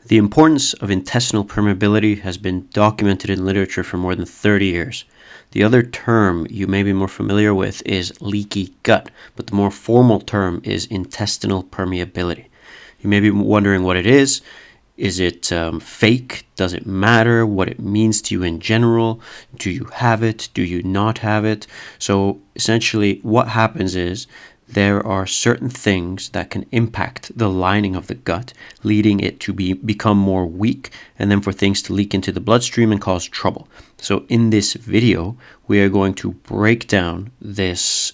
The importance of intestinal permeability has been documented in literature for more than 30 years. The other term you may be more familiar with is leaky gut, but the more formal term is intestinal permeability. You may be wondering what it is. Is it fake? Does it matter what it means to you in general? Do you have it? Do you not have it? So essentially what happens is there are certain things that can impact the lining of the gut, leading it to become more weak, and then for things to leak into the bloodstream and cause trouble. So in this video, we are going to break down this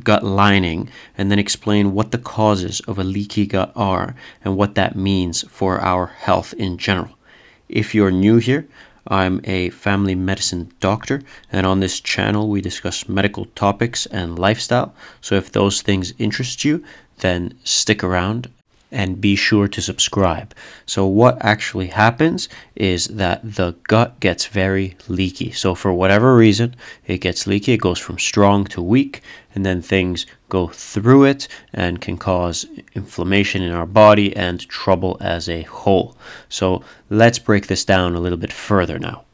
gut lining and then explain what the causes of a leaky gut are and what that means for our health in general. If you're new here, I'm a family medicine doctor, and on this channel we discuss medical topics and lifestyle. So if those things interest you, then stick around and be sure to subscribe. So what actually happens is that the gut gets very leaky. So for whatever reason, it gets leaky. It goes from strong to weak, and then things go through it and can cause inflammation in our body and trouble as a whole. So let's break this down a little bit further now.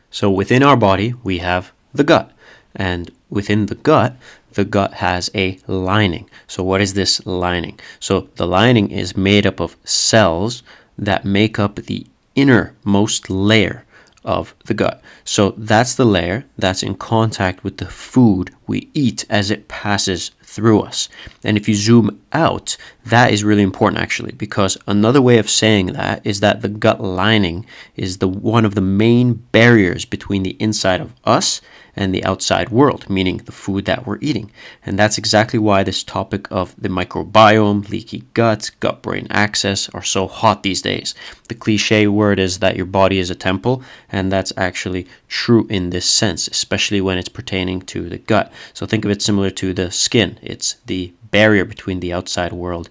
So within our body, we have the gut, and within the gut has a lining. So what is this lining? So the lining is made up of cells that make up the innermost layer of the gut. So that's the layer that's in contact with the food we eat as it passes through us. And if you zoom out, that is really important actually, because another way of saying that is that the gut lining is one of the main barriers between the inside of us and the outside world, meaning the food that we're eating. And that's exactly why this topic of the microbiome, leaky gut, gut-brain axis are so hot these days. The cliche word is that your body is a temple, and that's actually true in this sense, especially when it's pertaining to the gut. So think of it similar to the skin. It's the barrier between the outside world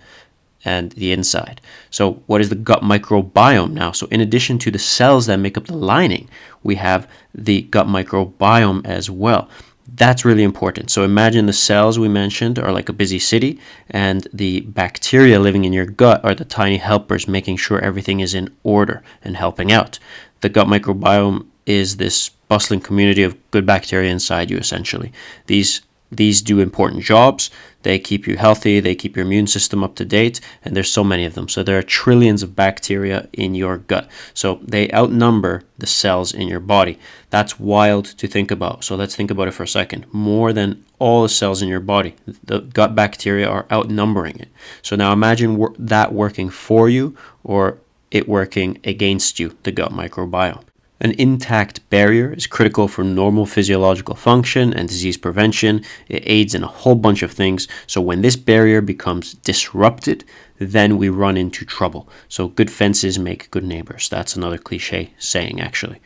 and the inside. So what is the gut microbiome now? So in addition to the cells that make up the lining, we have the gut microbiome as well. That's really important. So imagine the cells we mentioned are like a busy city, and the bacteria living in your gut are the tiny helpers making sure everything is in order and helping out. The gut microbiome is this bustling community of good bacteria inside you, essentially. These do important jobs. They keep you healthy, they keep your immune system up to date, and there's so many of them. So there are trillions of bacteria in your gut. So they outnumber the cells in your body. That's wild to think about. So let's think about it for a second. More than all the cells in your body, the gut bacteria are outnumbering it. So now imagine that working for you or it working against you, the gut microbiome. An intact barrier is critical for normal physiological function and disease prevention. It aids in a whole bunch of things. So when this barrier becomes disrupted, then we run into trouble. So good fences make good neighbors. That's another cliche saying, actually.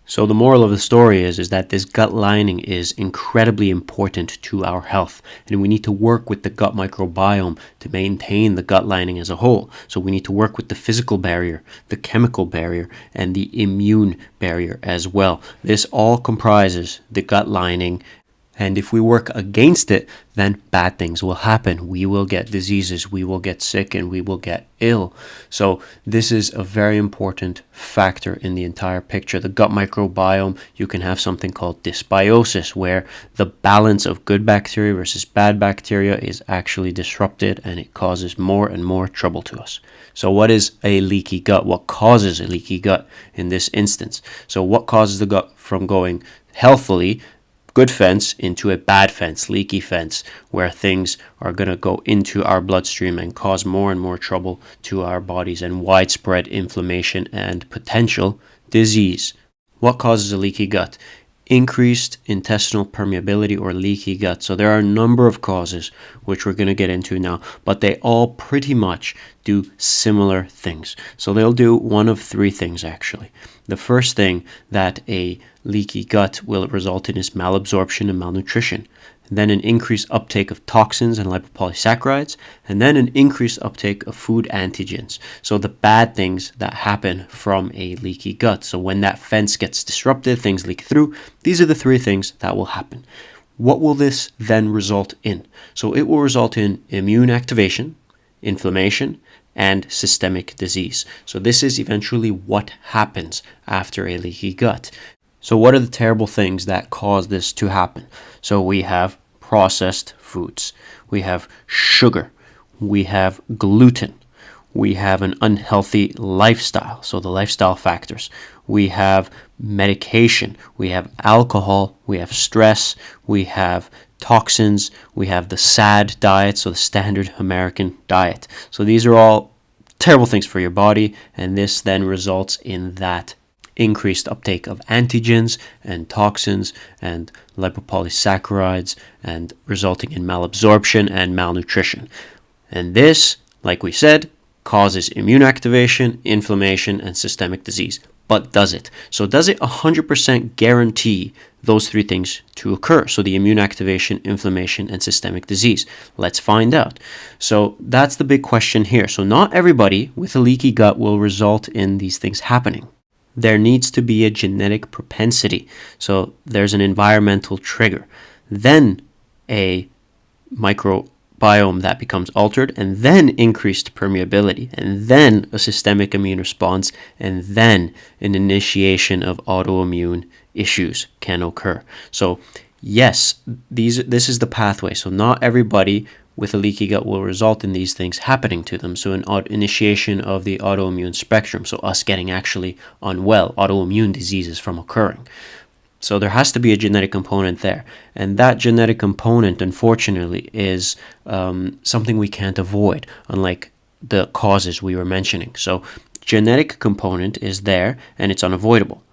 So the moral of the story is that this gut lining is incredibly important to our health, and we need to work with the gut microbiome to maintain the gut lining as a whole. So we need to work with the physical barrier, the chemical barrier, and the immune barrier as well. This all comprises the gut lining. And if we work against it, then bad things will happen. We will get diseases, we will get sick, and we will get ill. So this is a very important factor in the entire picture. The gut microbiome, you can have something called dysbiosis, where the balance of good bacteria versus bad bacteria is actually disrupted, and it causes more and more trouble to us. So what is a leaky gut? What causes a leaky gut in this instance? So what causes the gut from going healthily, good fence, into a bad fence, leaky fence, where things are going to go into our bloodstream and cause more and more trouble to our bodies and widespread inflammation and potential disease? What causes a leaky gut? Increased intestinal permeability or leaky gut. So there are a number of causes which we're going to get into now, but they all pretty much do similar things. So they'll do one of three things actually. The first thing that a leaky gut will result in is malabsorption and malnutrition, then an increased uptake of toxins and lipopolysaccharides, and then an increased uptake of food antigens. So the bad things that happen from a leaky gut. So when that fence gets disrupted, things leak through. These are the three things that will happen. What will this then result in? So it will result in immune activation, inflammation, and systemic disease. So this is eventually what happens after a leaky gut. So what are the terrible things that cause this to happen? So we have processed foods, we have sugar, we have gluten, we have an unhealthy lifestyle, so the lifestyle factors, we have medication, we have alcohol, we have stress, we have toxins, we have the SAD diet, so the standard American diet. So these are all terrible things for your body, and this then results in that increased uptake of antigens and toxins and lipopolysaccharides, and resulting in malabsorption and malnutrition. And this, like we said, causes immune activation, inflammation, and systemic disease. But does it? So does it 100% guarantee those three things to occur? So the immune activation, inflammation, and systemic disease. Let's find out. So that's the big question here. So not everybody with a leaky gut will result in these things happening. There needs to be a genetic propensity. So there's an environmental trigger, then a microbiome that becomes altered, and then increased permeability, and then a systemic immune response, and then an initiation of autoimmune issues can occur. So yes, this is the pathway. So not everybody with a leaky gut will result in these things happening to them. So an initiation of the autoimmune spectrum, so us getting actually unwell, autoimmune diseases from occurring. So there has to be a genetic component there. And that genetic component, unfortunately, is something we can't avoid, unlike the causes we were mentioning. So genetic component is there and it's unavoidable.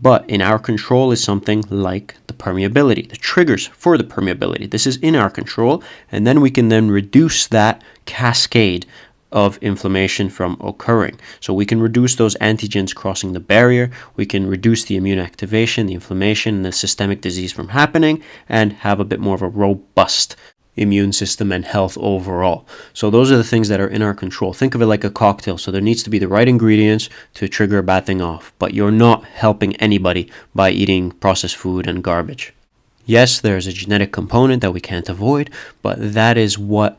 But in our control is something like the permeability, the triggers for the permeability. This is in our control, and then we can then reduce that cascade of inflammation from occurring. So we can reduce those antigens crossing the barrier, we can reduce the immune activation, the inflammation, and the systemic disease from happening, and have a bit more of a robust immune system and health overall. So those are the things that are in our control. Think of it like a cocktail. So there needs to be the right ingredients to trigger a bad thing off, but you're not helping anybody by eating processed food and garbage. Yes, there's a genetic component that we can't avoid, but that is what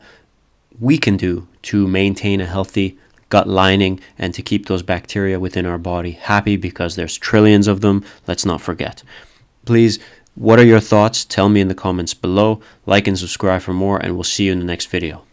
we can do to maintain a healthy gut lining and to keep those bacteria within our body happy, because there's trillions of them. Let's not forget. Please, what are your thoughts? Tell me in the comments below. Like and subscribe for more, and we'll see you in the next video.